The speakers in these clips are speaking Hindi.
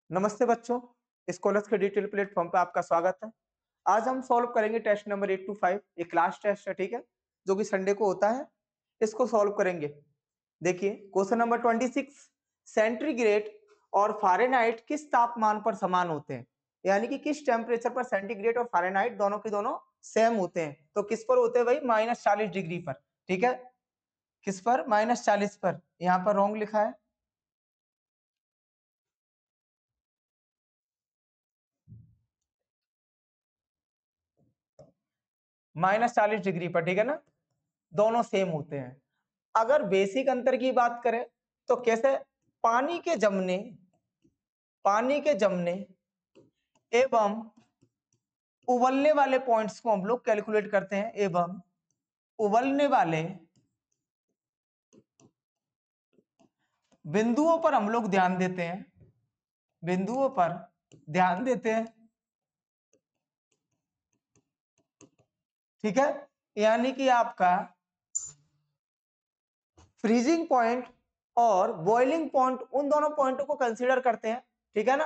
नमस्ते बच्चों, स्कॉलर्स के डिजिटल प्लेटफॉर्म पे आपका स्वागत है। आज हम सॉल्व करेंगे टेस्ट नंबर 8 to 5। ये क्लास टेस्ट है, ठीक है, जो कि संडे को होता है। इसको सॉल्व करेंगे। देखिए क्वेश्चन नंबर 26, सेंटीग्रेड और फ़ारेनहाइट किस तापमान पर समान होते हैं? यानी कि किस टेम्परेचर पर सेंटीग्रेड और फ़ारेनहाइट दोनों के दोनों सेम होते हैं? तो किस पर होते हैं भाई? -40 डिग्री पर। ठीक है, किस पर? -40 पर। यहाँ पर रॉन्ग लिखा है। -40 डिग्री पर, ठीक है ना, दोनों सेम होते हैं। अगर बेसिक अंतर की बात करें तो कैसे? पानी के जमने एवं उबलने वाले पॉइंट्स को हम लोग कैलकुलेट करते हैं, एवं उबलने वाले बिंदुओं पर हम लोग ध्यान देते हैं, बिंदुओं पर ध्यान देते हैं। ठीक है, यानी कि आपका फ्रीजिंग पॉइंट और बॉइलिंग पॉइंट, उन दोनों पॉइंटों को कंसीडर करते हैं। ठीक है ना,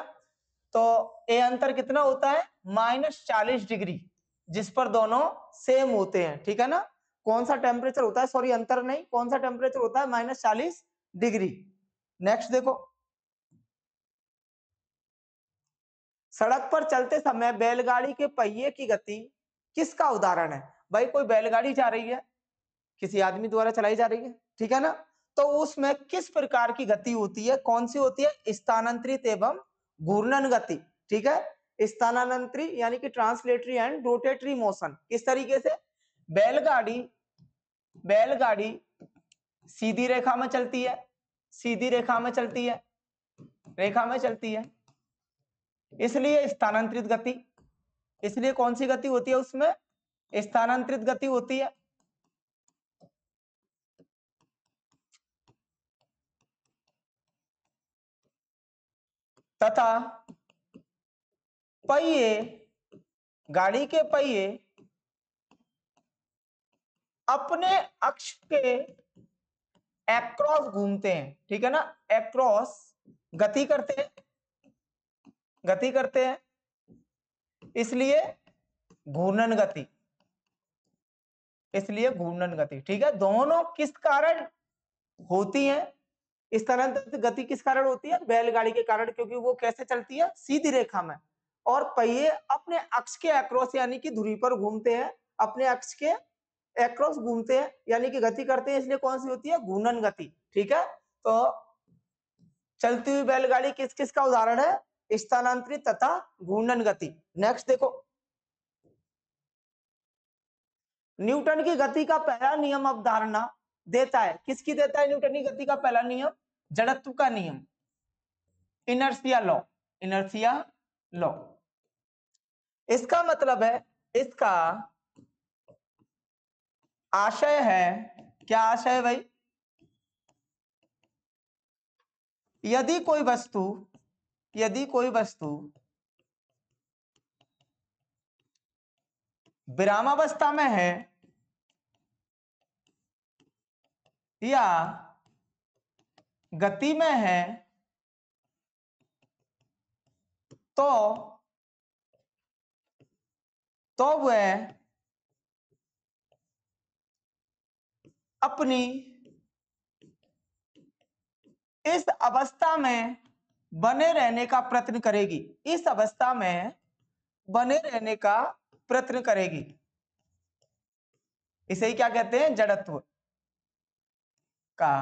तो ये अंतर कितना होता है? -40 डिग्री, जिस पर दोनों सेम होते हैं। ठीक है ना, कौन सा टेम्परेचर होता है? सॉरी, अंतर नहीं, कौन सा टेम्परेचर होता है? -40 डिग्री। नेक्स्ट देखो, सड़क पर चलते समय बैलगाड़ी के पहिए की गति किसका उदाहरण है? भाई कोई बैलगाड़ी जा रही है, किसी आदमी द्वारा चलाई जा रही है, ठीक है ना, तो उसमें किस प्रकार की गति होती है? कौन सी होती है? स्थानांतरित एवं घूर्णन गति। ठीक है, स्थानांतरित यानी कि ट्रांसलेटरी एंड रोटेटरी मोशन। किस तरीके से? बैलगाड़ी बैलगाड़ी सीधी रेखा में चलती है, सीधी रेखा में चलती है, रेखा में चलती है, इसलिए स्थानांतरित गति। इसलिए कौन सी गति होती है उसमें? स्थानांतरित गति होती है। तथा पहिए, गाड़ी के पहिए अपने अक्ष के एक्रॉस घूमते हैं। ठीक है ना, एक्रॉस गति करते हैं, गति करते हैं, इसलिए घूर्णन गति, इसलिए घूर्णन गति। ठीक है, दोनों किस कारण होती है? स्थानांतरित गति किस कारण होती है? बैलगाड़ी के कारण, क्योंकि वो कैसे चलती है? सीधी रेखा में। और पहिए अपने अक्ष के एक्रॉस यानी कि धुरी पर घूमते हैं, अपने अक्ष के एक्रॉस घूमते हैं यानी कि गति करते हैं, इसलिए कौन सी होती है? घूर्णन गति। ठीक है, तो चलती हुई बैलगाड़ी किस किस का उदाहरण है? स्थानांतरित तथा घूर्णन गति। नेक्स्ट देखो, न्यूटन की गति का पहला नियम अवधारणा देता है। किसकी देता है न्यूटन की गति का पहला नियम? जड़त्व का नियम, इनर्शिया लॉ, इनर्शिया लॉ। इसका मतलब है, इसका आशय है, क्या आशय है भाई? यदि कोई वस्तु, यदि कोई वस्तु विरामावस्था में है या गति में है, तो वह अपनी इस अवस्था में बने रहने का प्रयत्न करेगी, इस अवस्था में बने रहने का प्रयत्न करेगी। इसे ही क्या कहते हैं? जड़त्व का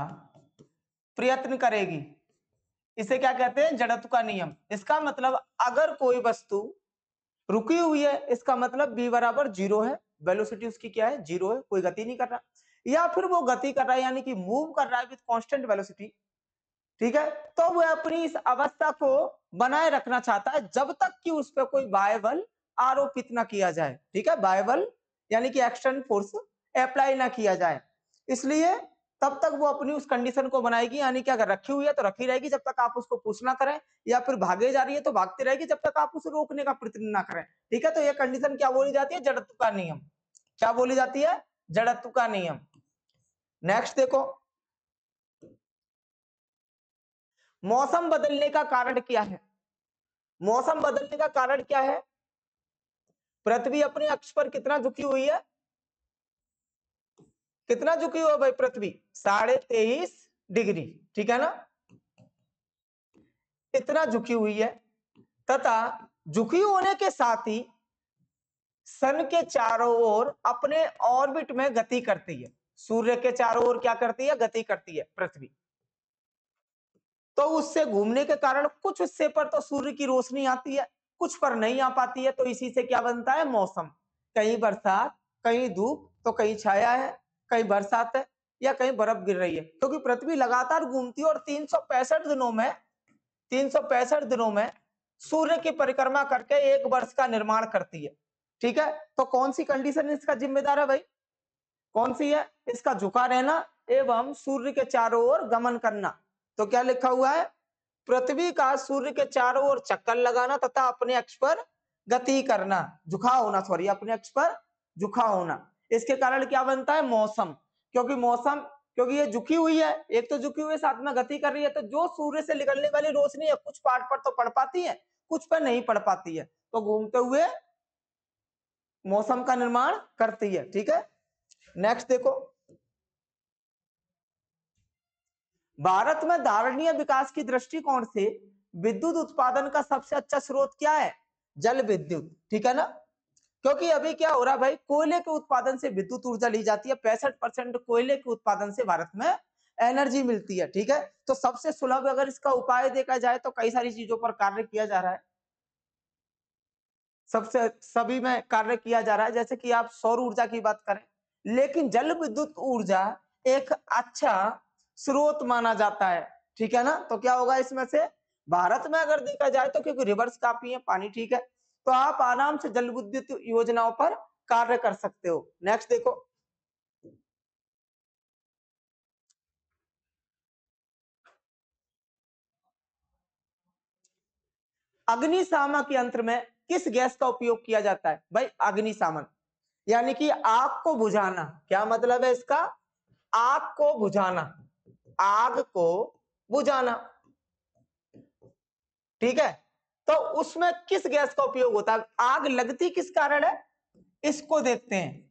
प्रयत्न करेगी। इसे क्या कहते हैं? जड़त्व का नियम। इसका मतलब अगर कोई वस्तु रुकी हुई है, इसका मतलब v बराबर 0 है, वेलोसिटी उसकी क्या है? 0 है, कोई गति नहीं कर रहा, या फिर वो गति कर रहा है यानी कि मूव कर रहा है विद कांस्टेंट वेलोसिटी। ठीक है, तो वो अपनी इस अवस्था को बनाए रखना चाहता है जब तक कि उस पर कोई बाह्य बल आरोपित ना किया जाए। ठीक है, बाह्य बल यानी कि एक्सटर्नल फोर्स अप्लाई ना किया जाए, इसलिए तब तक वो अपनी उस कंडीशन को बनाएगी। यानी कि अगर रखी हुई है तो रखी रहेगी जब तक आप उसको पुश ना करें, या फिर भागे जा रही है तो भागती रहेगी जब तक आप उसे रोकने का प्रयत्न ना करें। ठीक है, तो ये कंडीशन क्या बोली जाती है? जड़त्व का नियम। क्या बोली जाती है? जड़त्व का नियम। नेक्स्ट देखो, मौसम बदलने का कारण क्या है? मौसम बदलने का कारण क्या है? पृथ्वी अपने अक्ष पर कितना झुकी हुई है? कितना झुकी हुई है भाई पृथ्वी? 23.5 डिग्री, ठीक है ना, इतना झुकी हुई है। तथा झुकी होने के साथ ही सन के चारों ओर अपने ऑर्बिट में गति करती है। सूर्य के चारों ओर क्या करती है? गति करती है पृथ्वी। तो उससे घूमने के कारण कुछ हिस्से पर तो सूर्य की रोशनी आती है, कुछ पर नहीं आ पाती है। तो इसी से क्या बनता है? मौसम। कहीं बरसात, कहीं धूप, तो कहीं छाया है, कहीं बरसात है, या कहीं बर्फ गिर रही है। क्योंकि पृथ्वी लगातार घूमती है और 365 दिनों में सूर्य की परिक्रमा करके एक वर्ष का निर्माण करती है। ठीक है, तो कौन सी कंडीशन इसका जिम्मेदार है भाई? कौन सी है? इसका झुका रहना एवं सूर्य के चारों ओर गमन करना। तो क्या लिखा हुआ है? पृथ्वी का सूर्य के चारों ओर चक्कर लगाना तथा अपने अक्ष पर गति करना, झुका होना, सॉरी, अपने अक्ष पर झुका होना। इसके कारण क्या बनता है? मौसम। क्योंकि ये झुकी हुई है, एक तो झुकी हुई है, साथ में गति कर रही है, तो जो सूर्य से निकलने वाली रोशनी है कुछ पार्ट पर तो पड़ पाती है, कुछ पर नहीं पड़ पाती है, तो घूमते हुए मौसम का निर्माण करती है। ठीक है, नेक्स्ट देखो, भारत में धारणीय विकास की दृष्टिकोण से विद्युत उत्पादन का सबसे अच्छा स्रोत क्या है? जल विद्युत। ठीक है ना, क्योंकि अभी क्या हो रहा है भाई, कोयले के उत्पादन से विद्युत ऊर्जा ली जाती है। 65% कोयले के उत्पादन से भारत में एनर्जी मिलती है। ठीक है, तो सबसे सुलभ अगर इसका उपाय देखा जाए तो कई सारी चीजों पर कार्य किया जा रहा है, सबसे सभी में कार्य किया जा रहा है। जैसे कि आप सौर ऊर्जा की बात करें, लेकिन जल विद्युत ऊर्जा एक अच्छा स्रोत माना जाता है। ठीक है ना, तो क्या होगा इसमें से? भारत में अगर देखा जाए तो क्योंकि रिवर्स काफी है, पानी ठीक है, तो आप आराम से जल विद्युत योजनाओं पर कार्य कर सकते हो। नेक्स्ट देखो, अग्निशामक यंत्र में किस गैस का उपयोग किया जाता है? भाई अग्निशामन यानी कि आग को बुझाना। क्या मतलब है इसका? आग को बुझाना, आग को बुझाना। ठीक है, तो उसमें किस गैस का उपयोग होता है? आग लगती किस कारण है, इसको देखते हैं।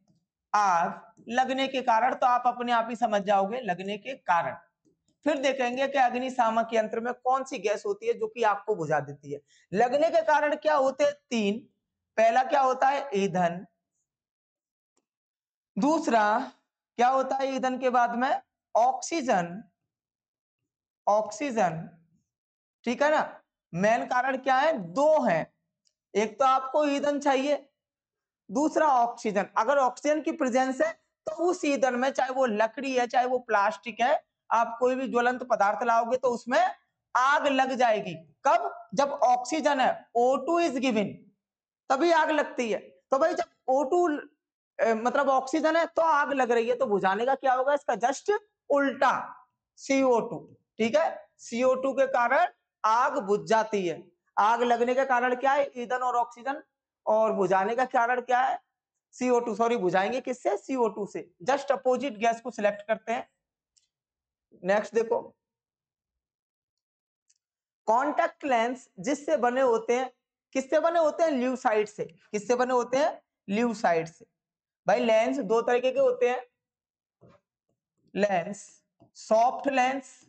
आग लगने के कारण, तो आप अपने आप ही समझ जाओगे, लगने के कारण। फिर देखेंगे कि अग्निशामक यंत्र में कौन सी गैस होती है जो कि आग को बुझा देती है। लगने के कारण क्या होते हैं? 3। पहला क्या होता है? ईंधन। दूसरा क्या होता है ईंधन के बाद में? ऑक्सीजन। ऑक्सीजन, ठीक है ना। मेन कारण क्या है? 2 है, एक तो आपको ईंधन चाहिए, दूसरा ऑक्सीजन। अगर ऑक्सीजन की प्रेजेंस है तो उस ईंधन में, चाहे वो लकड़ी है चाहे वो प्लास्टिक है, आप कोई भी ज्वलंत पदार्थ लाओगे तो उसमें आग लग जाएगी। कब? जब ऑक्सीजन है, O2 इज गिवन, तभी आग लगती है। तो भाई जब O2 मतलब ऑक्सीजन है तो आग लग रही है, तो बुझाने का क्या होगा? इसका जस्ट उल्टा, CO2। ठीक है, CO2 के कारण आग बुझ जाती है। आग लगने के कारण क्या है? ईंधन और ऑक्सीजन। और बुझाने का कारण क्या है? CO2। सॉरी, बुझाएंगे किससे? CO2 से। जस्ट अपोजिट गैस को सिलेक्ट करते हैं। नेक्स्ट देखो, कॉन्टैक्ट लेंस जिससे बने होते हैं, किससे बने होते हैं? ल्यूसाइड से। किससे बने होते हैं? ल्यूसाइड से। भाई लेंस दो तरीके के होते हैं, लेंस सॉफ्ट लेंस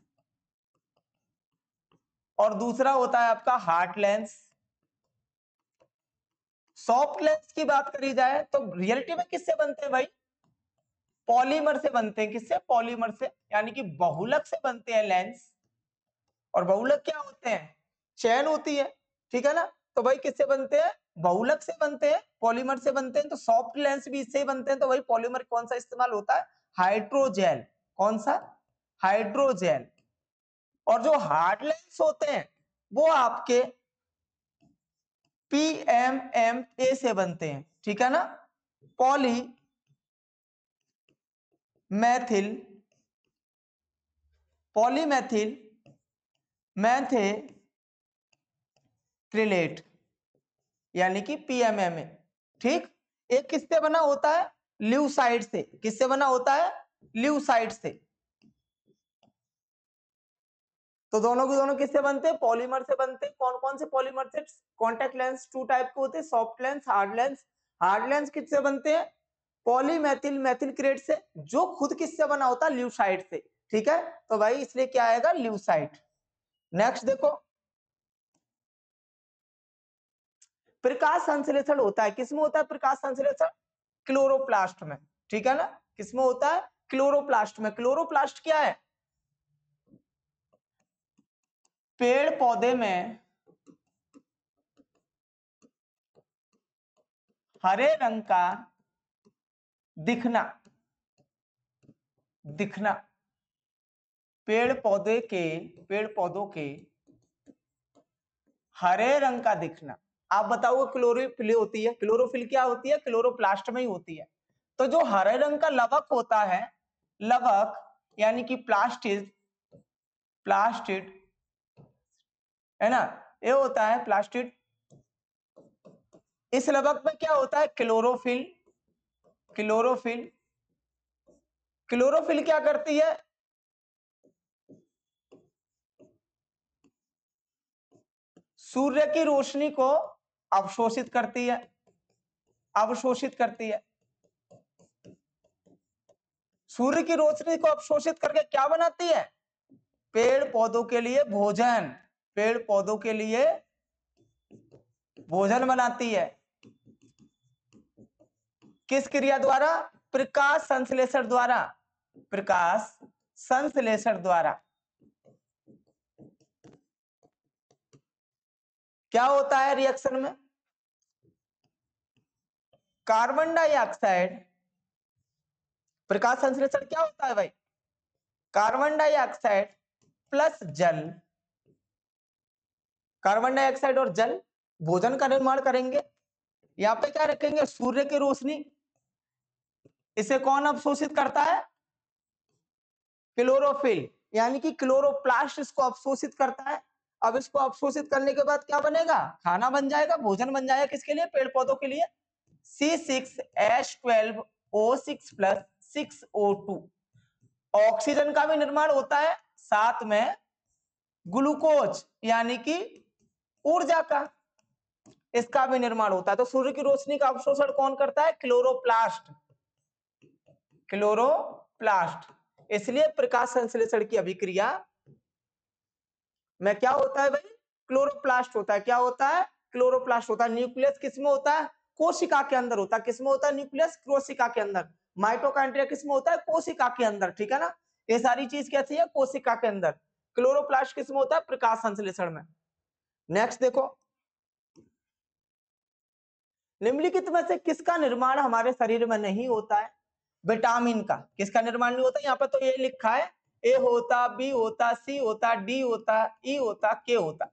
और दूसरा होता है आपका हार्ड लेंस। सॉफ्ट लेंस की बात करी जाए तो रियलिटी में किससे बनते हैं भाई? पॉलीमर से बनते हैं। किससे? पॉलीमर से, यानी कि बहुलक से बनते हैं लेंस। और बहुलक क्या होते हैं? चैन होती है। ठीक है ना, तो भाई किससे बनते हैं? बहुलक से बनते हैं, पॉलीमर से बनते हैं। तो सॉफ्ट लेंस भी इससे ही बनते हैं। तो भाई पॉलीमर कौन सा इस्तेमाल होता है? हाइड्रोजेल। कौन सा? हाइड्रोजेल। और जो हार्ड लेंस होते हैं वो आपके PMMA से बनते हैं। ठीक है ना, पॉली मैथिल, पॉलीमेथिल मैथेक्रिलेट, यानी कि PMMA। ठीक, एक किससे बना होता है? ल्यूसाइड से। किससे बना होता है? ल्यूसाइड से। तो दोनों के दोनों किससे बनते हैं? पॉलीमर से बनते हैं। कौन कौन से पॉलीमर से? कॉन्टेक्ट लेंस टू टाइप के होते हैं, soft lens, hard lens. Hard lens किससे बनते हैं? पॉलीमेथिल मेथिलक्रेट से, जो खुद किससे बना होता है? ल्यूसाइड से। ठीक है, तो भाई इसलिए क्या आएगा? ल्यूसाइड। नेक्स्ट देखो, प्रकाश संश्लेषण होता है, किसमें होता है प्रकाश संश्लेषण? क्लोरोप्लास्ट में। ठीक है ना, किसमें होता है? क्लोरोप्लास्ट में। क्लोरोप्लास्ट क्या है? पेड़ पौधे में हरे रंग का दिखना, दिखना, पेड़ पौधों के हरे रंग का दिखना। आप बताओ क्लोरोफिल होती है, क्लोरोफिल क्या होती है? क्लोरोप्लास्ट में ही होती है। तो जो हरे रंग का लवक होता है, लवक यानी कि प्लास्टिड, प्लास्टिड है ना, ये होता है प्लास्टिड। इस लवक में क्या होता है? क्लोरोफिल। क्लोरोफिल, क्लोरोफिल क्या करती है? सूर्य की रोशनी को अवशोषित करती है, अवशोषित करती है। सूर्य की रोशनी को अवशोषित करके क्या बनाती है? पेड़ पौधों के लिए भोजन, पेड़ पौधों के लिए भोजन बनाती है। किस क्रिया द्वारा? प्रकाश संश्लेषण द्वारा, प्रकाश संश्लेषण द्वारा। क्या होता है रिएक्शन में? कार्बन डाइऑक्साइड, प्रकाश संश्लेषण क्या होता है भाई? कार्बन डाइऑक्साइड प्लस जल, कार्बन डाइऑक्साइड और जल भोजन का निर्माण करेंगे। यहाँ पे क्या रखेंगे? सूर्य की रोशनी। इसे कौन अवशोषित करता है? क्लोरोफिल, यानी कि क्लोरोप्लास्ट इसको अवशोषित करता है। अब इसको अवशोषित करने के बाद क्या बनेगा? खाना बन जाएगा, भोजन बन जाएगा। किसके लिए? पेड़ पौधों के लिए। C6H12O6 plus 6O2। ऑक्सीजन का भी निर्माण होता है, साथ में ग्लूकोज यानी कि ऊर्जा का, इसका भी निर्माण होता है। तो सूर्य की रोशनी का अवशोषण कौन करता है? Chloroplast, chloroplast. इसलिए प्रकाश संश्लेषण की अभिक्रिया में क्या होता है भाई? क्लोरोप्लास्ट होता है। क्या होता है? क्लोरोप्लास्ट होता है। न्यूक्लियस किसमें होता है? कोशिका के अंदर होता है। किसमें होता है न्यूक्लियस? कोशिका के अंदर। माइटोकॉन्ड्रिया किसमें होता है? कोशिका के अंदर। ठीक है ना, ये सारी चीज कैसी है? कोशिका के अंदर। क्लोरोप्लास्ट किसमें होता है? प्रकाश संश्लेषण में। नेक्स्ट देखो, निम्नलिखित में से किसका निर्माण हमारे शरीर में नहीं होता है? विटामिन का। किसका निर्माण नहीं होता? यहाँ पर तो ये लिखा है, ए होता, बी होता, सी होता, डी होता, ई होता, के होता।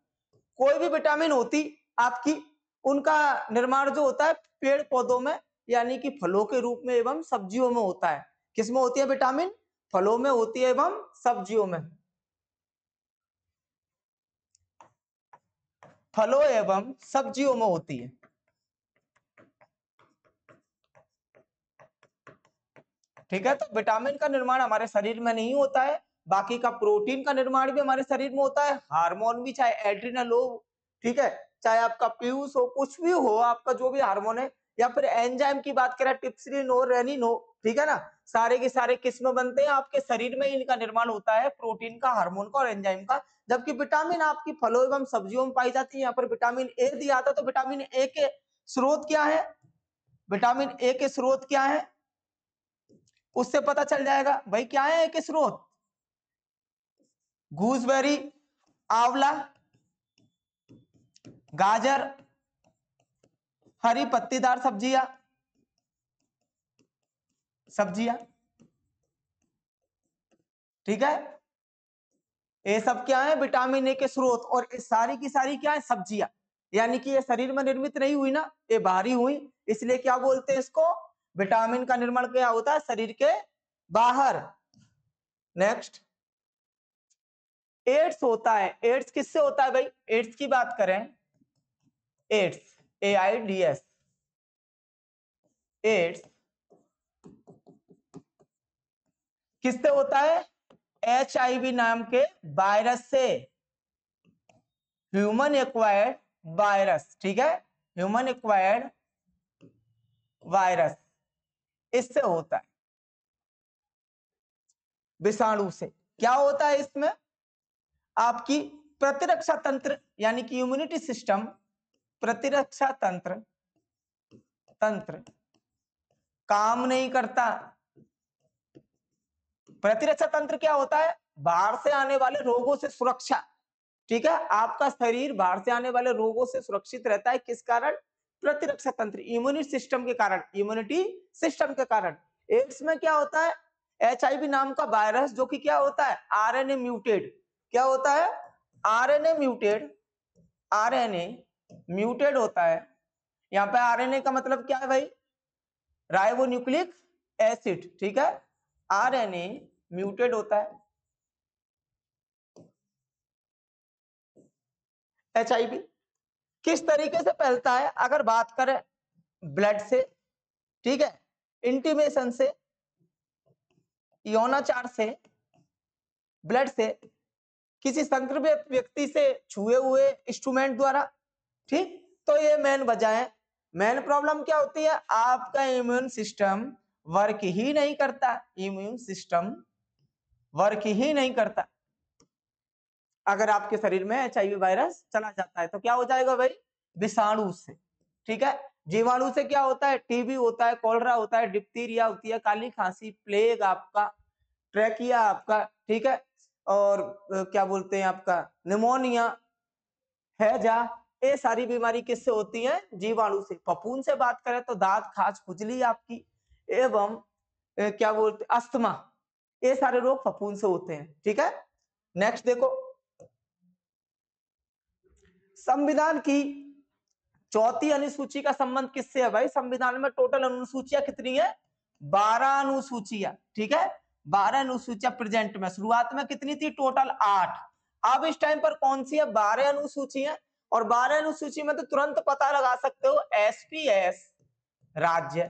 कोई भी विटामिन होती आपकी, उनका निर्माण जो होता है पेड़ पौधों में, यानी कि फलों के रूप में एवं सब्जियों में होता है। किसमें होती है विटामिन? फलों में होती है एवं सब्जियों में। फलों एवं सब्जियों में होती है। ठीक है, तो विटामिन का निर्माण हमारे शरीर में नहीं होता है। बाकी का प्रोटीन का निर्माण भी हमारे शरीर में होता है, हार्मोन भी, चाहे एड्रिनल हो, ठीक है, चाहे आपका पीयूष हो, कुछ भी हो, आपका जो भी हार्मोन है, या फिर एंजाइम की बात करें, टिप्सिन हो, रेनिन हो, ठीक है ना, सारे के सारे किस में बनते हैं? आपके शरीर में इनका निर्माण होता है, प्रोटीन का, हार्मोन का और एंजाइम का। जबकि विटामिन आपकी फलों एवं सब्जियों में पाई जाती है। यहाँ पर विटामिन ए दिया था, तो विटामिन ए के स्रोत क्या है? विटामिन ए के स्रोत क्या है उससे पता चल जाएगा भाई। क्या है एक स्रोत? गूसबेरी, आंवला, गाजर, हरी पत्तीदार सब्जियां, सब्जियां। ठीक है, ये सब क्या है? विटामिन ए के स्रोत। और ये सारी की सारी क्या है? सब्जियां। यानी कि ये शरीर में निर्मित नहीं हुई ना, ये बाहरी हुई। इसलिए क्या बोलते हैं इसको? विटामिन का निर्माण क्या होता है? शरीर के बाहर। नेक्स्ट, एड्स होता है। एड्स किससे होता है भाई? एड्स की बात करें, एड्स, AIDS, एड्स किससे होता है? HIV नाम के वायरस से। ह्यूमन एक्वायर्ड वायरस, ठीक है, ह्यूमन एक्वायर्ड वायरस इससे होता है, विषाणु से। क्या होता है इसमें? आपकी प्रतिरक्षा तंत्र यानी कि इम्यूनिटी सिस्टम, प्रतिरक्षा तंत्र काम नहीं करता। प्रतिरक्षा तंत्र क्या होता है? बाहर से आने वाले रोगों से सुरक्षा, ठीक है, आपका शरीर बाहर से आने वाले रोगों से सुरक्षित रहता है। किस कारण? प्रतिरक्षा तंत्र, इम्यूनिटी सिस्टम के कारण, इम्यूनिटी सिस्टम के कारण। एड्स में क्या होता है? एचआईवी नाम का वायरस, जो कि क्या होता है? RNA muted. क्या होता है? आरएनए म्यूटेड, आरएनए म्यूटेड होता है। यहाँ पे आरएनए का मतलब क्या है भाई? राइबोन्यूक्लिक एसिड, ठीक है, आरएनए म्यूटेड होता है। एचआईवी किस तरीके से फैलता है? अगर बात करें ब्लड से, ठीक है, इंटीमेशन से, यौनाचार से, ब्लड से, किसी संक्रमित व्यक्ति से छुए हुए इंस्ट्रूमेंट द्वारा, ठीक। तो ये मेन वजह है। मेन प्रॉब्लम क्या होती है? आपका इम्यून सिस्टम वर्क ही नहीं करता, इम्यून सिस्टम वर्क ही नहीं करता। अगर आपके शरीर में एचआईवी वायरस चला जाता है तो क्या हो जाएगा भाई? विषाणु से, ठीक है। जीवाणु से क्या होता है? टीबी होता है, कॉलरा होता है, डिप्थीरिया होती है, काली खांसी, प्लेग आपका, ट्रैकिया आपका, ठीक है, और क्या बोलते हैं आपका निमोनिया, हैजा, ये सारी बीमारी किससे होती है? जीवाणु से। फफूंद से बात करें तो दांत, खाज, खुजली आपकी, एवं क्या बोलते अस्थमा, ये सारे रोग फफूंद से होते हैं, ठीक है। नेक्स्ट देखो, संविधान की चौथी अनुसूची का संबंध किससे है भाई? संविधान में टोटल अनुसूचियां कितनी है? 12 अनुसूचियां, ठीक है, 12 अनुसूचियां प्रेजेंट में। शुरुआत में कितनी थी? टोटल 8। अब इस टाइम पर कौन सी है? 12 अनुसूचियां। और 12 अनुसूची में तो तुरंत पता लगा सकते हो, एसपीएस राज्य,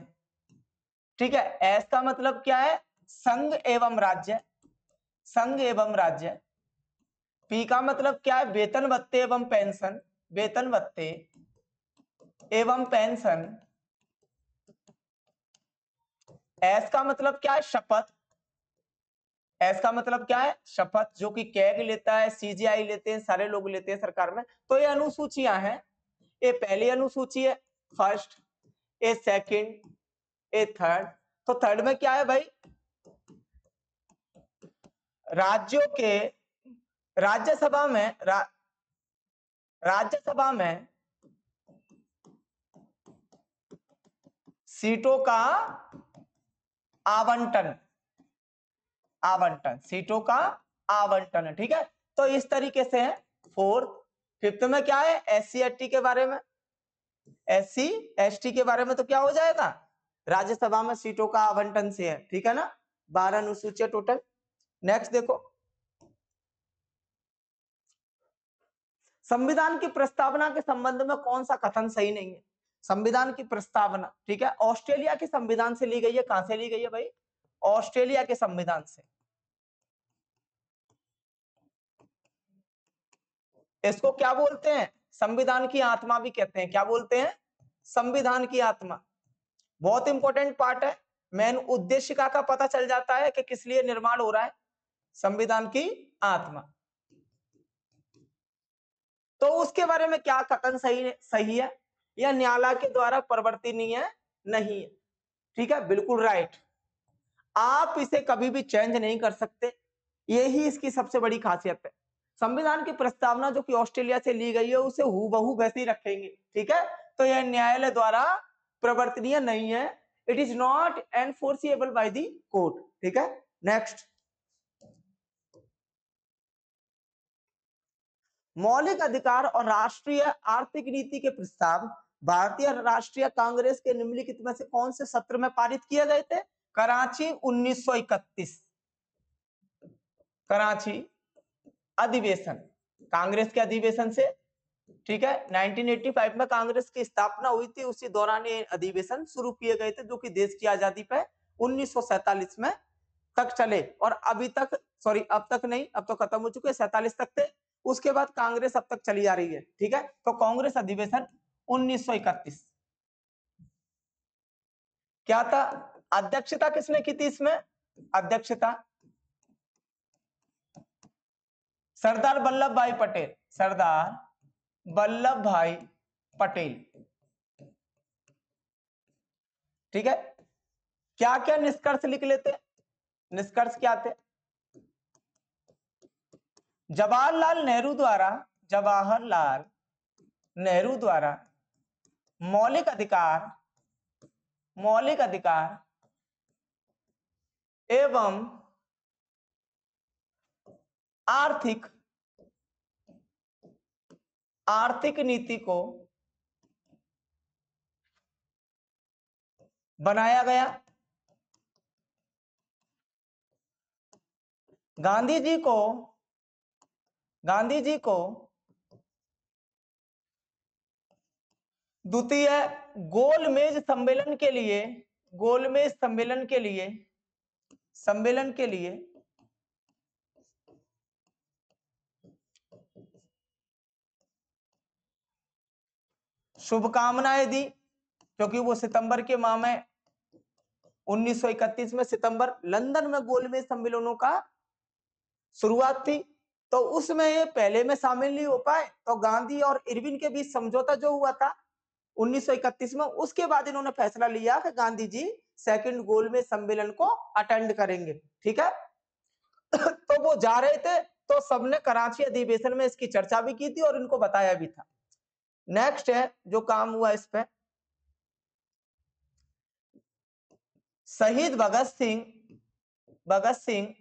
ठीक है। एस का मतलब क्या है? संघ एवं राज्य, संघ एवं राज्य। पी का मतलब क्या है? वेतन भत्ते एवं पेंशन, वेतन भत्ते एवं पेंशन। एस का मतलब क्या है? शपथ, एस का मतलब क्या है? शपथ, जो कि कैग लेता है, सीजीआई लेते हैं, सारे लोग लेते हैं सरकार में। तो ये अनुसूचियां हैं। ये पहली अनुसूची है, फर्स्ट, ये सेकंड, ये थर्ड। तो थर्ड में क्या है भाई? राज्यों के राज्यसभा में राज्यसभा में सीटों का आवंटन, आवंटन, सीटों का आवंटन, ठीक है। तो इस तरीके से है। फोर्थ, फिफ्थ में क्या है? एससी एसटी के बारे में, एससी एसटी के बारे में तो क्या हो जाएगा? राज्यसभा में सीटों का आवंटन से है, ठीक है ना। 12 अनुसूचियां टोटल। नेक्स्ट देखो, संविधान की प्रस्तावना के संबंध में कौन सा कथन सही नहीं है? संविधान की प्रस्तावना, ठीक है, ऑस्ट्रेलिया के संविधान से ली गई है। कहां से ली गई है भाई? ऑस्ट्रेलिया के संविधान से। इसको क्या बोलते हैं? संविधान की आत्मा भी कहते हैं। क्या बोलते हैं? संविधान की आत्मा। बहुत इंपॉर्टेंट पार्ट है। मेन उद्देश्य का पता चल जाता है कि किस लिए निर्माण हो रहा है। संविधान की आत्मा। तो उसके बारे में क्या कथन सही है या न्यायालय के द्वारा परिवर्तनीय नहीं है? ठीक है, बिल्कुल राइट। आप इसे कभी भी चेंज नहीं कर सकते, यही इसकी सबसे बड़ी खासियत है। संविधान की प्रस्तावना जो कि ऑस्ट्रेलिया से ली गई है उसे हूबहू वैसे ही रखेंगे, ठीक है। तो यह न्यायालय द्वारा परिवर्तनीय नहीं है। It is not enforceable by the court, ठीक है। नेक्स्ट, मौलिक अधिकार और राष्ट्रीय आर्थिक नीति के प्रस्ताव भारतीय राष्ट्रीय कांग्रेस के निम्नलिखित में से कौन से सत्र में पारित किए गए थे? कराची 1931, कराची अधिवेशन, कांग्रेस के अधिवेशन से, ठीक है। 1985 में कांग्रेस की स्थापना हुई थी, उसी दौरान ये अधिवेशन शुरू किए गए थे, जो कि देश की आजादी पे 1947 में तक चले और अभी तक, सॉरी अब तक नहीं, अब तो खत्म हो चुके, 47 तक थे। उसके बाद कांग्रेस अब तक चली आ रही है, ठीक है। तो कांग्रेस अधिवेशन 1931 क्या था? अध्यक्षता किसने की थी इसमें? अध्यक्षता सरदार वल्लभ भाई पटेल, सरदार वल्लभ भाई पटेल, ठीक है। क्या क्या निष्कर्ष लिख लेते? निष्कर्ष क्या थे? जवाहरलाल नेहरू द्वारा मौलिक अधिकार एवं आर्थिक नीति को बनाया गया। गांधी जी को द्वितीय गोलमेज सम्मेलन के लिए शुभकामनाएं दी, क्योंकि वो सितंबर के माह में 1931 में सितंबर लंदन में गोलमेज सम्मेलनों का शुरुआत थी। तो उसमें ये पहले में शामिल नहीं हो पाए, तो गांधी और इरविन के बीच समझौता जो हुआ था 1931 में, उसके बाद इन्होंने फैसला लिया कि गांधी जी सेकंड गोलमेज सम्मेलन को अटेंड करेंगे, ठीक है। तो वो जा रहे थे, तो सबने कराची अधिवेशन में इसकी चर्चा भी की थी और इनको बताया भी था। नेक्स्ट है जो काम हुआ इस पे, शहीद भगत सिंह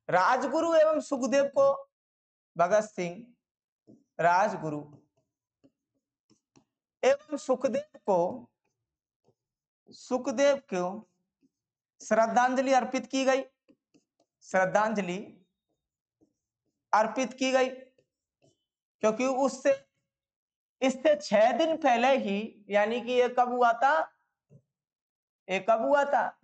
राजगुरु एवं सुखदेव को भगत सिंह राजगुरु एवं सुखदेव को श्रद्धांजलि अर्पित की गई, क्योंकि इससे 6 दिन पहले ही, यानी कि ये कब हुआ था?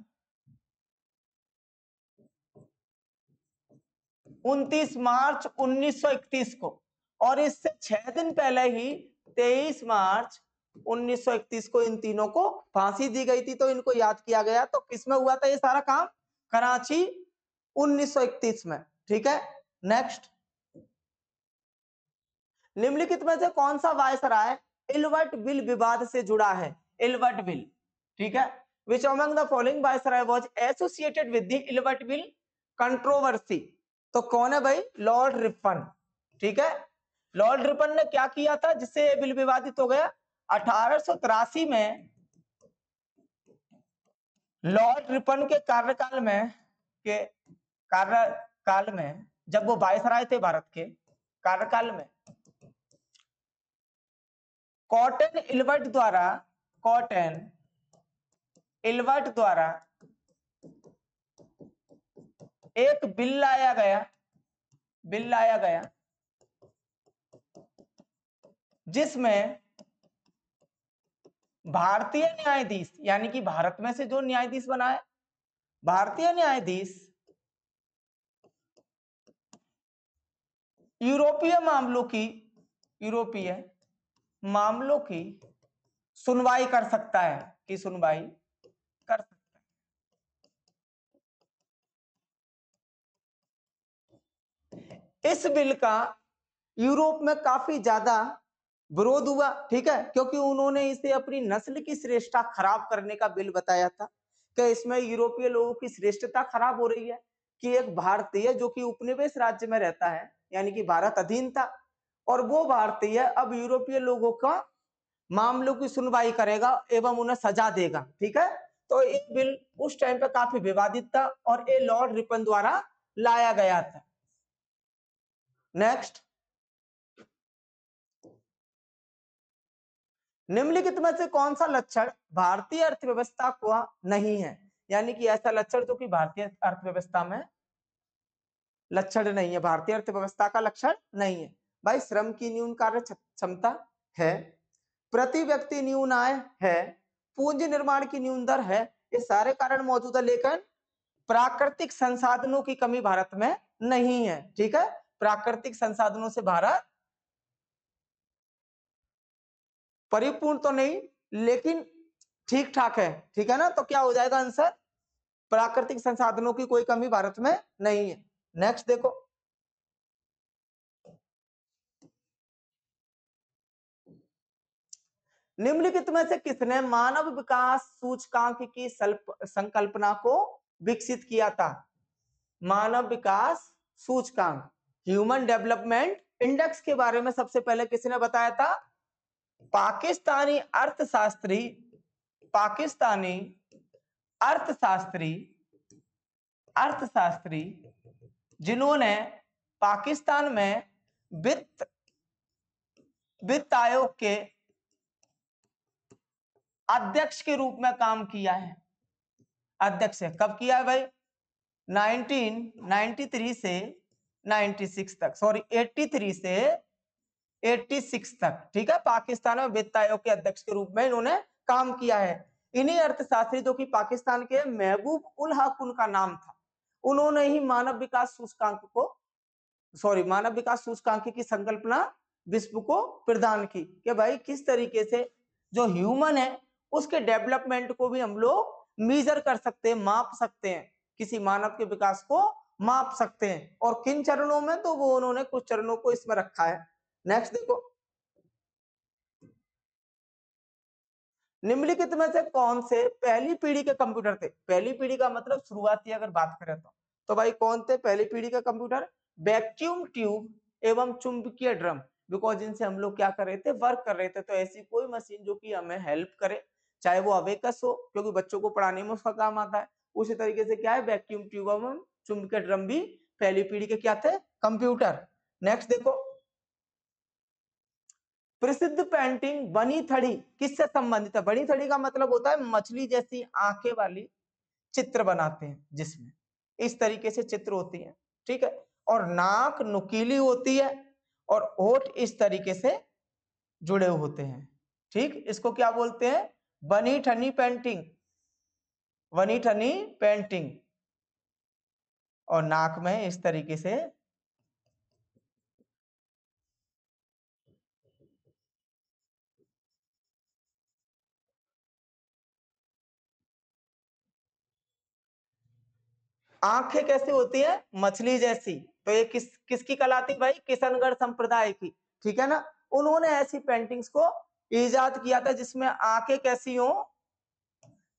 29 मार्च 1931 को, और इससे 6 दिन पहले ही 23 मार्च 1931 को इन तीनों को फांसी दी गई थी। तो इनको याद किया गया। तो किसमें हुआ था ये सारा काम? कराची 1931 में, ठीक है। नेक्स्ट, निम्नलिखित में से कौन सा वायसराय इल्बर्ट बिल विवाद से जुड़ा है? इल्बर्ट बिल, ठीक है। Which among the following viceroy was associated with the Ilbert bill controversy? तो कौन है भाई? लॉर्ड रिपन, ठीक है। लॉर्ड रिपन ने क्या किया था जिससे बिल विवादित हो गया? 1883 में लॉर्ड रिपन के कार्यकाल में जब वो वायसराय थे भारत के कार्यकाल में, कॉटन इल्बर्ट द्वारा एक बिल लाया गया जिसमें भारतीय न्यायाधीश, यानी कि भारत में से जो न्यायाधीश बनाए, भारतीय न्यायाधीश यूरोपीय मामलों की सुनवाई कर सकता है, इस बिल का यूरोप में काफी ज्यादा विरोध हुआ, ठीक है, क्योंकि उन्होंने इसे अपनी नस्ल की श्रेष्ठता खराब करने का बिल बताया था कि इसमें यूरोपीय लोगों की श्रेष्ठता खराब हो रही है कि एक भारतीय जो कि उपनिवेश राज्य में रहता है, यानी कि भारत अधीन था, और वो भारतीय अब यूरोपीय लोगों का मामलों की सुनवाई करेगा एवं उन्हें सजा देगा, ठीक है। तो ये बिल उस टाइम पे काफी विवादित था और ये लॉर्ड रिपन द्वारा लाया गया था। नेक्स्ट, निम्नलिखित में से कौन सा लक्षण भारतीय अर्थव्यवस्था का नहीं है? यानी कि ऐसा लक्षण जो कि भारतीय अर्थव्यवस्था में लक्षण नहीं है, भारतीय अर्थव्यवस्था का लक्षण नहीं है। भाई, श्रम की न्यून कार्य क्षमता है, प्रति व्यक्ति न्यून आय है, पूंजी निर्माण की न्यून दर है, ये सारे कारण मौजूद है, लेकिन प्राकृतिक संसाधनों की कमी भारत में नहीं है, ठीक है। प्राकृतिक संसाधनों से भारत परिपूर्ण तो नहीं लेकिन ठीक ठाक है, ठीक है ना। तो क्या हो जाएगा आंसर, प्राकृतिक संसाधनों की कोई कमी भारत में नहीं है। नेक्स्ट देखो, निम्नलिखित में से किसने मानव विकास सूचकांक की संकल्पना को विकसित किया था। मानव विकास सूचकांक, ह्यूमन डेवलपमेंट इंडेक्स के बारे में सबसे पहले किसने बताया था। पाकिस्तानी अर्थशास्त्री, पाकिस्तानी अर्थशास्त्री, अर्थशास्त्री जिन्होंने पाकिस्तान में वित्त आयोग के अध्यक्ष के रूप में काम किया है। अध्यक्ष है, कब किया है भाई, 1993 से 96 तक, सॉरी 83 से 86 तक, ठीक है। पाकिस्तान में वित्त आयोग के अध्यक्ष के रूप में इन्होंने काम किया है। इन्हीं अर्थशास्त्री जो कि पाकिस्तान के महबूब उल हक उनका नाम था, उन्होंने ही मानव विकास सूचकांक को, सॉरी मानव विकास सूचकांक की संकल्पना विश्व को प्रदान की कि भाई किस तरीके से जो ह्यूमन है उसके डेवलपमेंट को भी हम लोग मेजर कर सकते हैं, माप सकते हैं, किसी मानव के विकास को माप सकते हैं। और किन चरणों में, तो वो उन्होंने कुछ चरणों को इसमें रखा है। नेक्स्ट देखो, निम्नलिखित में से कौन से पहली पीढ़ी के कंप्यूटर थे। पहली पीढ़ी का मतलब शुरुआती अगर बात करें तो भाई कौन थे पहली पीढ़ी के कंप्यूटर। वैक्यूम ट्यूब एवं चुंबकीय ड्रम, बिकॉज इनसे हम लोग क्या कर रहे थे, वर्क कर रहे थे। तो ऐसी कोई मशीन जो कि हमें हेल्प करे, चाहे वो अवेकस हो क्योंकि बच्चों को पढ़ाने में उसका काम आता है, उसी तरीके से क्या है वैक्यूम ट्यूब एवं चुंबकीय ड्रम भी पहली पीढ़ी के क्या थे, कंप्यूटर। नेक्स्ट देखो, प्रसिद्ध पेंटिंग बनी थड़ी किससे संबंधित है। बनी थड़ी का मतलब होता है मछली जैसी आंखें वाली चित्र बनाते हैं, जिसमें इस तरीके से चित्र होती है, ठीक है। और नाक नुकीली होती है और होठ इस तरीके से जुड़े होते हैं, ठीक। इसको क्या बोलते हैं, बनी ठनी पेंटिंग, बनी ठनी पेंटिंग। और नाक में इस तरीके से आंखें कैसी होती है, मछली जैसी। तो ये किसकी कला थी भाई, किशनगढ़ संप्रदाय की, ठीक है ना। उन्होंने ऐसी पेंटिंग्स को इजाद किया था जिसमें आंखें कैसी हो,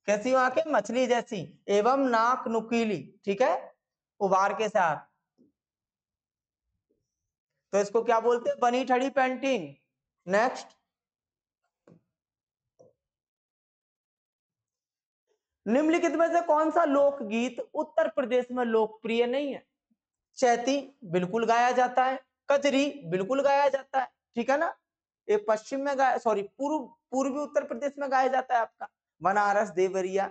कैसी हो आंखें, मछली जैसी, एवं नाक नुकीली, ठीक है, उभार के साथ। तो इसको क्या बोलते हैं, बनी ठड़ी पेंटिंग। नेक्स्ट, निम्नलिखित में से कौन सा लोकगीत उत्तर प्रदेश में लोकप्रिय नहीं है। चैती बिल्कुल गाया जाता है, कजरी बिल्कुल गाया जाता है, ठीक है ना। ये पश्चिम में गाया, सॉरी पूर्वी उत्तर प्रदेश में गाया जाता है आपका, बनारस देवरिया।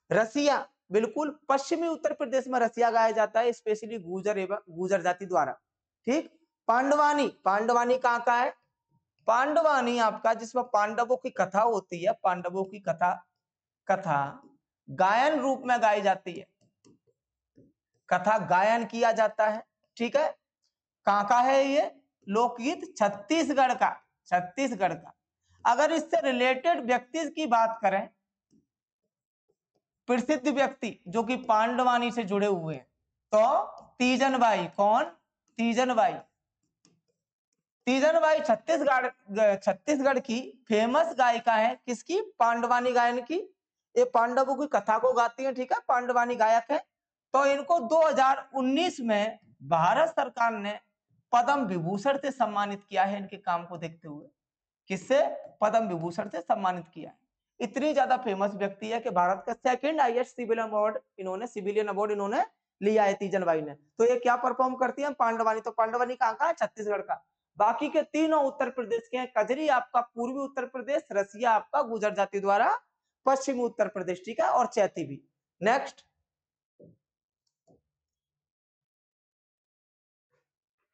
रसिया बिल्कुल पश्चिमी उत्तर प्रदेश में रसिया गाया जाता है, स्पेशली गुजर एवं गुजर जाति द्वारा, ठीक। पांडवानी, पांडवानी कहाँ का है, पांडवानी आपका जिसमें पांडवों की कथा होती है, पांडवों की कथा, कथा गायन रूप में गाई जाती है, कथा गायन किया जाता है, ठीक है। कहां का है ये लोकगीत, छत्तीसगढ़ का, छत्तीसगढ़ का। अगर इससे रिलेटेड व्यक्ति की बात करें, प्रसिद्ध व्यक्ति जो कि पांडवानी से जुड़े हुए हैं, तो तीजन बाई, कौन, तीजन बाई। तीजन बाई छत्तीसगढ़ की फेमस गायिका है, किसकी, पांडवानी गायन की। ये पांडवों की कथा को गाती है, ठीक है, पांडवानी गायक है। तो इनको 2019 में भारत सरकार ने पद्म विभूषण से सम्मानित किया है, इनके काम को देखते हुए। किससे, पद्म विभूषण से सम्मानित किया है। इतनी ज्यादा फेमस व्यक्ति है कि भारत का सेकंड हाईएस्ट सिविलियन अवार्ड इन्होंने, सिविलियन अवार्ड इन्होंने लिया है तीजन बाई ने। तो ये क्या परफॉर्म करती है, पांडवानी। तो पांडवानी कहाँ का है, छत्तीसगढ़ का। बाकी के तीनों उत्तर प्रदेश के हैं, कजरी आपका पूर्वी उत्तर प्रदेश, रसिया आपका गुजर जाति द्वारा पश्चिमी उत्तर प्रदेश, ठीक है, और चैती भी। नेक्स्ट,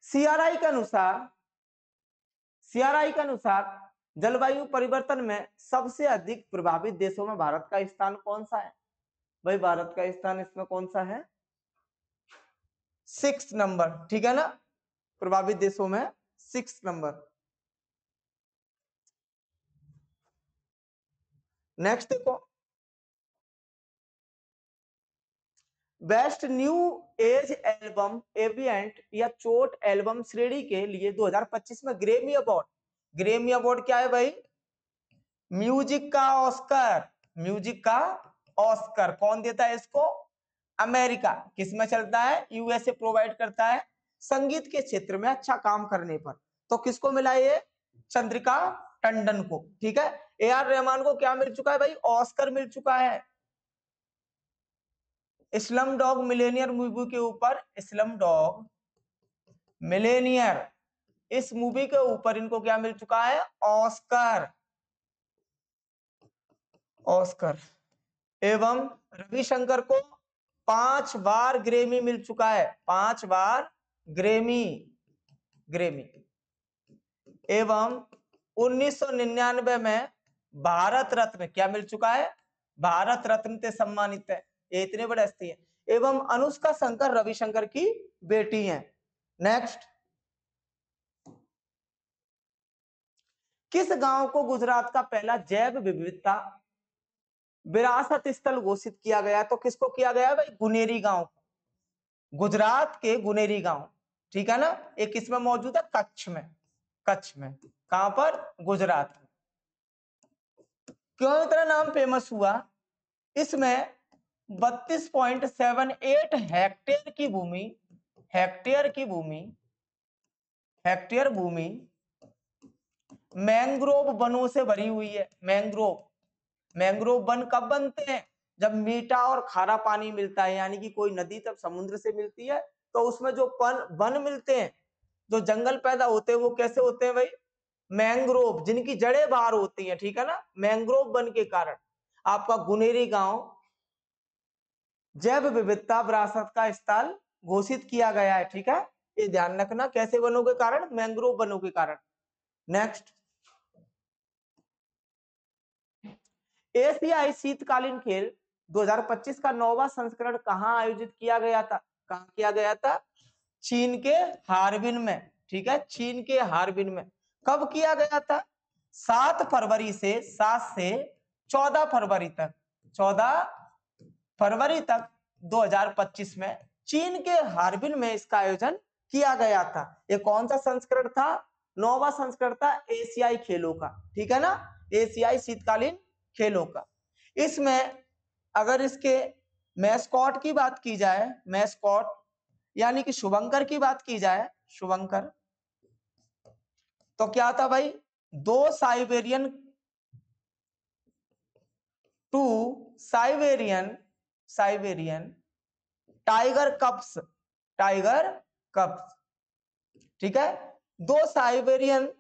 सीआरआई के अनुसार, सीआरआई के अनुसार जलवायु परिवर्तन में सबसे अधिक प्रभावित देशों में भारत का स्थान कौन सा है। भाई भारत का स्थान इसमें कौन सा है, 6 नंबर, ठीक है ना। प्रभावित देशों में 6 नंबर। नेक्स्ट देखो, बेस्ट न्यू एज एल्बम एविएंट या चोट एल्बम श्रेणी के लिए 2025 में ग्रेमी अवार्ड। ग्रेमी अवार्ड क्या है भाई? म्यूजिक का ऑस्कर। म्यूजिक का ऑस्कर कौन देता है इसको? अमेरिका। किसमें चलता है? यूएसए प्रोवाइड करता है संगीत के क्षेत्र में अच्छा काम करने पर। तो किसको मिला ये? चंद्रिका टंडन को। ठीक है। ए आर रहमान को क्या मिल चुका है भाई? ऑस्कर मिल चुका है स्लम डॉग मिलेनियर मूवी के ऊपर। स्लम डॉग मिलेनियर, इस मूवी के ऊपर इनको क्या मिल चुका है? ऑस्कर। ऑस्कर। एवं रविशंकर को 5 बार ग्रेमी मिल चुका है। 5 बार ग्रेमी। ग्रेमी। एवं 1999 में भारत रत्न क्या मिल चुका है? भारत रत्न से सम्मानित है। ये इतने बड़े हस्ती है। एवं अनुष्का शंकर रविशंकर की बेटी हैं। नेक्स्ट, किस गांव को गुजरात का पहला जैव विविधता विरासत स्थल घोषित किया गया? तो किसको किया गया भाई? गुनेरी गांव। गुजरात के गुनेरी गांव। ठीक है ना। ये किसमें मौजूद है? कच्छ में। कच्छ में। कहां पर? गुजरात। क्यों इतना नाम फेमस हुआ? इसमें 32.78 हेक्टेयर की भूमि, हेक्टेयर की भूमि, हेक्टेयर भूमि मैंग्रोव वनों से भरी हुई है। मैंग्रोव। मैंग्रोव वन कब बनते हैं? जब मीठा और खारा पानी मिलता है, यानी कि कोई नदी तब समुद्र से मिलती है, तो उसमें जो वन मिलते हैं, जो जंगल पैदा होते हैं, वो कैसे होते हैं भाई? मैंग्रोव, जिनकी जड़ें बाहर होती हैं। ठीक है ना। मैंग्रोव वन के कारण आपका गुनेरी गांव जैव विविधता विरासत का स्थल घोषित किया गया है। ठीक है। ये ध्यान रखना, कैसे वनों के कारण? मैंग्रोव वनों के कारण। नेक्स्ट, एशियाई शीतकालीन खेल 2025 का 9वां संस्करण कहां आयोजित किया गया था? कहां किया गया था? चीन के हार्बिन में। ठीक है। चीन के हार्बिन में। कब किया गया था? 7 से 14 फरवरी तक। 14 फरवरी तक 2025 में चीन के हार्बिन में इसका आयोजन किया गया था। ये कौन सा संस्करण था? 9वां संस्करण था एशियाई खेलों का। ठीक है ना। एशियाई शीतकालीन खेलों का। इसमें अगर इसके मैस्कॉट की बात की जाए, मैस्कॉट यानी कि शुभंकर की बात की जाए, शुभंकर, तो क्या था भाई? 2 Siberian, 2 Siberian tiger cups. Tiger cups. ठीक है। 2 साइबेरियन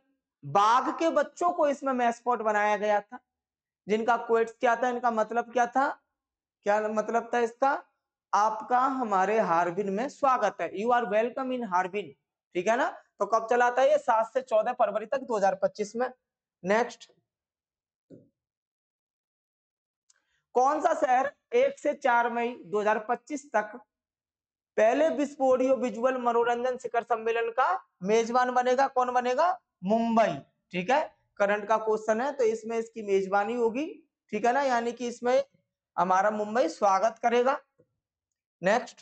बाघ के बच्चों को इसमें मैस्कॉट बनाया गया था, जिनका क्वेट्स क्या था? इनका मतलब क्या था? क्या मतलब था इसका? आपका हमारे हार्बिन में स्वागत है, you are welcome in Harbin. ठीक है ना। तो कब चला था ये? 7 से 14 फरवरी तक 2025 में। नेक्स्ट, कौन सा शहर 1 से 4 मई 2025 तक पहले विश्व ऑडियो विजुअल मनोरंजन शिखर सम्मेलन का मेजबान बनेगा? कौन बनेगा? मुंबई। ठीक है। करंट का क्वेश्चन है, तो इसमें इसकी मेजबानी होगी। ठीक है ना। यानी कि इसमें हमारा मुंबई स्वागत करेगा। नेक्स्ट,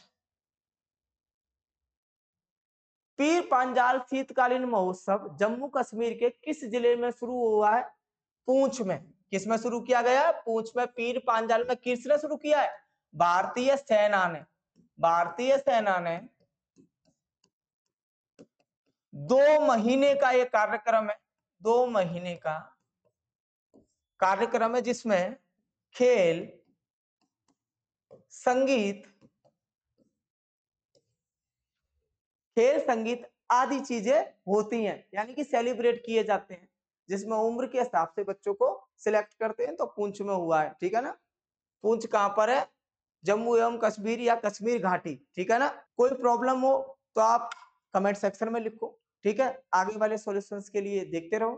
पीर पांजाल शीतकालीन महोत्सव जम्मू कश्मीर के किस जिले में शुरू हुआ है? पूंछ में। किसमें शुरू किया गया? पूंछ में। पीर पांजाल में किसने शुरू किया है? भारतीय सेना ने। भारतीय सेना ने 2 महीने का ये कार्यक्रम है। 2 महीने का कार्यक्रम है, जिसमें खेल, संगीत, खेल संगीत आदि चीजें होती हैं, यानी कि सेलिब्रेट किए जाते हैं, जिसमें उम्र के हिसाब से बच्चों को सिलेक्ट करते हैं। तो पूंछ में हुआ है। ठीक है ना। पूंछ कहां पर है? जम्मू एवं कश्मीर या कश्मीर घाटी। ठीक है ना। कोई प्रॉब्लम हो तो आप कमेंट सेक्शन में लिखो। ठीक है। आगे वाले सॉल्यूशंस के लिए देखते रहो।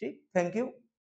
ठीक। Thank you.